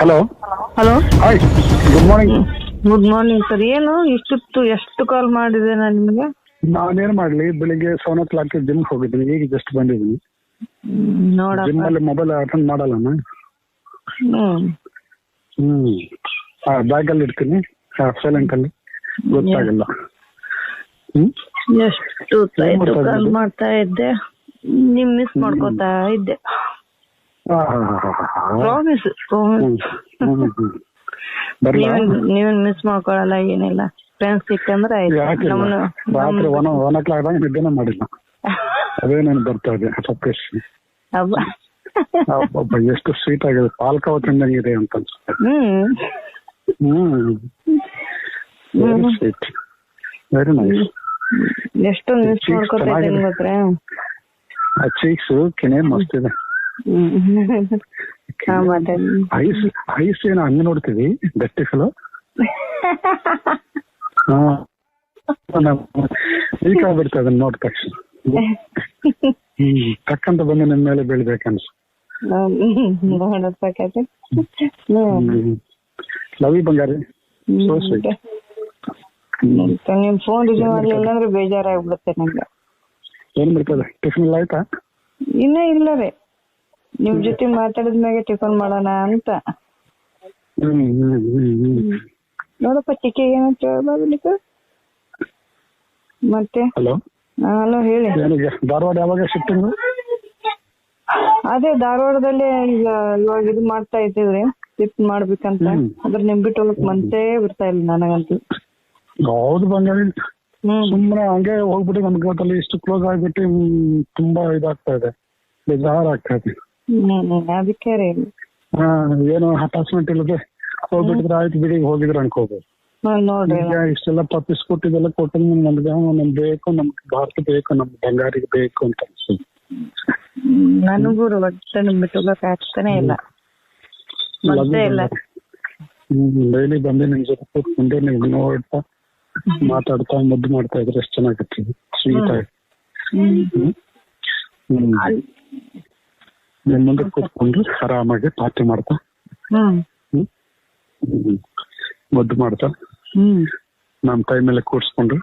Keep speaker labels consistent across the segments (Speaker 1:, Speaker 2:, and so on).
Speaker 1: Hello
Speaker 2: hello,
Speaker 1: hi, good morning.
Speaker 2: Good morning sir. ಏನು ಇಷ್ಟೊತ್ತು ಎಷ್ಟು ಕಾಲ್ ಮಾಡಿದೆ ನಾನು ನಿಮಗೆ?
Speaker 1: ನಾನೇನ್ ಮಾಡ್ಲಿ, ಬೆಳಿಗ್ಗೆ 7:00 ಜಿಮ್ ಹೋಗಿದ್ದೀನಿ, ಈಗ ಜಸ್ಟ್ ಬಂದಿದ್ದೀನಿ. ಜಿಮ್
Speaker 2: ನೋಡಪ್ಪ.
Speaker 1: ಅಲ್ಲಿ ಮೊಬೈಲ್ ಅಟೆಂಡ್ ಮಾಡಲ್ಲ ನಾನು.
Speaker 2: ಹ್ಮ್
Speaker 1: ಬ್ಯಾಗ್ ಅಲ್ಲಿ ಇಡ್ತೀನಿ, ಸೈಲೆಂಟ್ ಅಲ್ಲಿ, ಗೊತ್ತಾಗಲ್ಲ.
Speaker 2: ಎಷ್ಟು ಕಾಲ್ ಮಾಡ್ತಾ ಇದ್ದೆ, ನಿಮ್ ಮಿಸ್ ಮಾಡ್ಕೋತಾ ಇದ್ದೆ. ಪ್ರಾಮಿಸ್ ನೀವೇನ್ ಮಿಸ್ ಮಾಡ್ಕೊಳಲ್ಲ, ಏನಿಲ್ಲ. ಫ್ರೆಂಡ್ಸ್ ಸಿಕ್ಕಂದ್ರೆ ಆಯ್ತು.
Speaker 1: ರಾತ್ರಿ 1:00 ನಿದ್ದೆನೇ ಮಾಡಿಲ್ಲ. ಅದೇ ನಾನು ಬರ್ತಾ ಇದೆ ಸಪ್ರೇಶ್. ಎಷ್ಟು ಸ್ವೀಟ್ ಆಗಿದೆ, ಪಾಲ್ಕಾವ ತಿಂದಂಗಿದೆ ಅಂತ ಅನ್ಸುತ್ತೆ. Very sweet, very nice.
Speaker 2: ಎಷ್ಟೊಂದು ಮಿಸ್ ಮಾಡ್ಕೊತಾ ಇದ್ದೀನಿ ಗೊತ್ತಾ.
Speaker 1: ಆ ಚೀಕ್ಸ್ ಕೆನೆ ಮಸ್ತ್ ಇದೆ. ಐಸ್ ಏನೋ ಹಂಗೆ ನೋಡ್ತೀವಿ, ಗಟ್ಟಿಸಲು ಈಗ ಆಗ್ಬಿಡ್ತದೆ ಅದನ್ನ ನೋಡ್ ತಕ್ಷಣ. ತಕ್ಕಂತ ಬಂದು ನಿನ್ ಮೇಲೆ ಬೀಳ್ಬೇಕನ್ಸು. Love you Bangari, so sweet.
Speaker 2: ನಿಮ್ ಫೋನ್ ರಿಸೀವ್ ಮಾಡ್ಲಿಲ್ಲ ಅಂದ್ರೆ ಬೇಜಾರಾಗ್ಬಿಡುತ್ತೆ ನಂಗೆ.
Speaker 1: ಏನ್ ಬಿಡ್ತದೆ, ಟಿಫಿನ್ ಎಲ್ಲ ಆಯ್ತಾ?
Speaker 2: ಇನ್ನೇ ಇಲ್ಲ ರೀ, ನಿಮ್ ಜೊತೆ ಮಾತಾಡಿದ್ಮ್ಯಾಗೆ ಟಿಫನ್ ಮಾಡೋಣ ಅಂತ. ನೋಡಪ್ಪ ಚಿಕ್ಕಿ ಏನಂತ ಹೇಳ್ಬಾರ್ದು ಮತ್ತೆ.
Speaker 1: ಹಲೋ
Speaker 2: ಹಲೋ, ಹೇಳಿ.
Speaker 1: ಧಾರವಾಡ ಯಾವಾಗ ಶಿಫ್ಟಿಂಗ್?
Speaker 2: ಅದೇ ಧಾರವಾಡದಲ್ಲೇ ಈಗ ಇವಾಗ ಇದು ಮಾಡ್ತಾ ಇದ್ದೀವ್ರಿ, ಶಿಫ್ಟ್ ಮಾಡ್ಬೇಕಂತ. ಅದ್ರ ನಿಮ್ ಬಿಟ್ಟು ಹೋಗಕ್ ಮನ್ಸೇ ಬರ್ತಾ ಇಲ್ಲ ನನಗಂತೂ.
Speaker 1: ಹೌದು ಬಂಗಾರಿ, ಸುಮ್ಮನೆ ಹಂಗೆ ಹೋಗ್ಬಿಟ್ಟು ನಮ್ಗೆ ಗೊತ್ತಲ್ಲಿ ಇಷ್ಟು ಕ್ಲೋಸ್ ಆಗ್ಬಿಟ್ಟು ತುಂಬಾ ಇದಾಗ್ತಾ ಇದೆ, ಬೇಜಾರಾಗ್ತಾ ಇದೆ.
Speaker 2: ಅದಕ್ಕೆ ರೀ,
Speaker 1: ಏನು ಅಟ್ಯಾಚ್ಮೆಂಟ್ ಇಲ್ಲದೆ ಹೋಗ್ಬಿಟ್ಟಿದ್ರೆ ಆಯ್ತು ಬಿಡಿ, ಹೋಗಿದ್ರೆ ಅನ್ಕೋಬಹುದು.
Speaker 2: ನೋಡ್ರಿ
Speaker 1: ಇಷ್ಟೆಲ್ಲ ಪಪ್ಪಿಸ್ ಕೊಟ್ಟಿದ್ದೆಲ್ಲ ಕೊಟ್ಟು ನಮ್ಗೆ ಬೇಕು, ನಮ್ಗೆ ಭಾರತ ಬೇಕು, ನಮ್ ಬಂಗಾರಿಗೆ ಬೇಕು ಅಂತ ಅನ್ಸುತ್ತೆ.
Speaker 2: ನನಗೂ ಒಟ್ಟೆ ನಿಮ್ ಬಿಟ್ಟು ಹೋಗಕ್ ಆಗ್ತಾನೆ ಇಲ್ಲ, ಮತ್ತೆ ಇಲ್ಲ.
Speaker 1: ಡೈಲಿ ಬಂದು ನಿಮ್ ಜೊತೆ ಕೂತ್ಕೊಂಡೆ ನೀವು ನೋಡ್ತಾ ಮಾತಾಡ್ತಾ ಮುದ್ದು ಮಾಡ್ತಾ ಇದ್ರೆ ಎಷ್ಟು ಚೆನ್ನಾಗಿರ್ತೀವಿ, ಸ್ವೀಟ್ ಆಗಿ. ನಿಮ್ ಮುಂದೆ ಕೂತ್ಕೊಂಡು ಆರಾಮಾಗಿ ಪಾರ್ಟಿ ಮಾಡ್ತಾ ಮುದ್ದು ಮಾಡ್ತಾ ನಮ್ ಕೈ ಮೇಲೆ ಕೂರ್ಸ್ಕೊಂಡು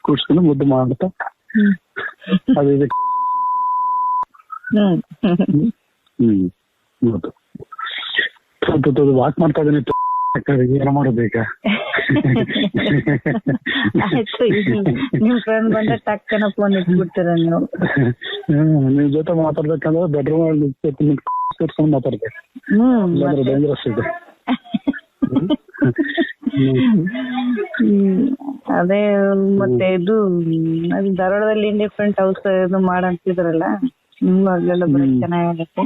Speaker 1: ಕೂರ್ಸ್ಕೊಂಡು ಮುದ್ದು ಮಾಡ್ತಾ ಅದೇ ವಾಕ್ ಮಾಡ್ತಾ ಇದೀನಿ. ಏನ ಮಾಡೋದೀಗ?
Speaker 2: ನಿಮ್ ಫ್ರೆಂಡ್ ಬಂದ ಟಕ್ಕನ ಫೋನ್ ಇಟ್ಬಿಡ್ತೀರ ನೀವು.
Speaker 1: ನಿಮ್ ಜೊತೆ ಮಾತಾಡ್ಬೇಕಂದ್ರೆ ಬೆಡ್ರೂಮ್ ಅಲ್ಲಿ ಕೂತ್ಕೊಂಡು ಮಾತಾಡ್ಬೇಕು, ಡೇಂಜರಸ್ ಇದೆ.
Speaker 2: ಅದೇ ಮತ್ತೆ ಇದು ಧಾರವಾಡದಲ್ಲಿ ಡಿಫ್ರೆಂಟ್ ಹೌಸ್ ಇದು ಮಾಡಂತಿದ್ರಲ್ಲ, ನಿಮ್ಗೂ ಆಗ್ಲೆಲ್ಲ ಬರೀ ಚೆನ್ನಾಗತ್ತೆ.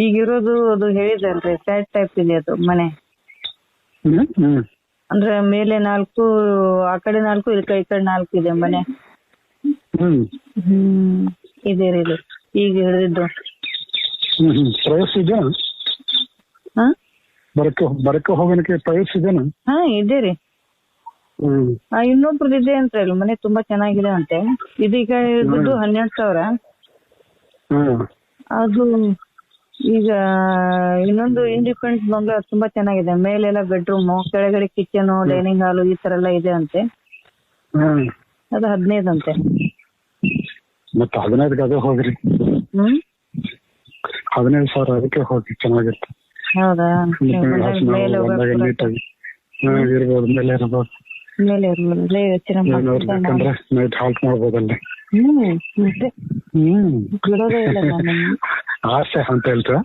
Speaker 2: ಈಗಿರೋದು ಅದು ಹೇಳಿದಲ್ರಿ, ಫ್ಲಾಟ್ ಟೈಪ್ ಇದೆ ಅದು ಮನೆ. ಅಂದ್ರೆ ಮೇಲೆ 4, ಆ ಕಡೆ 4, ಈ ಕಡೆ 4 ಇದೆ ಮನೆ. ಇದೆ ರೀ ಈಗ ಹಿಡಿದಿದ್ದು.
Speaker 1: ಪ್ರೈಸ್ ಇದೆಯಾ? ಬರಕ್ಕೆ ಹೋಗೋಣಕ್ಕೆ ಪ್ರೈಸ್ ಇದೆನಾ?
Speaker 2: ಇದೆ ರೀ. ಇನ್ನೊಬ್ರದ್ದು ಇದೆ ಅಂತ ಹೇಳಿ, ಮನೆ ತುಂಬಾ ಚೆನ್ನಾಗಿದೆ ಅಂತೆ. ಇದೀಗ ಇದ್ದು 12,000. ಅದು ಈಗ ಇನ್ನೊಂದು ಇಂಡಿಪೆಂಡೆಂಟ್ ಬಂಗ್ಲಾ ತುಂಬಾ ಚೆನ್ನಾಗಿದೆ, ಮೇಲೆಲ್ಲ ಬೆಡ್ರೂಮ್, ಕೆಳಗಡೆ ಕಿಚನ್, ಡೈನಿಂಗ್ ಹಾಲು ಈ ತರ ಎಲ್ಲ ಇದೆ ಅಂತೆ. ಅದು 15 ಅಂತೆ.
Speaker 1: ಮತ್ತೆ 15 ಅದೇ ಹೋಗ್ರಿ. 15,000 ಅದಕ್ಕೆ ಹೋಗಿ, ಚೆನ್ನಾಗಿರುತ್ತೆ.
Speaker 2: ಹೌದಾ?
Speaker 1: ಮೇಲೆ ಇರ್ಬೋದು, ಮೇಲೆ ಇರ್ಬೋದು,
Speaker 2: ಮೇಲೆ ಇರ್ಬೋದು, ಯೋಚನೆ
Speaker 1: ನೈಟ್ ಹಾಲ್ಟ್ ಮಾಡ್ಬೋದಲ್ಲ.
Speaker 2: ಬಿಡೋದೇ ಇಲ್ಲ ನಾನು.
Speaker 1: ಆಸೆ ಅಂತ ಹೇಳ್ತಾ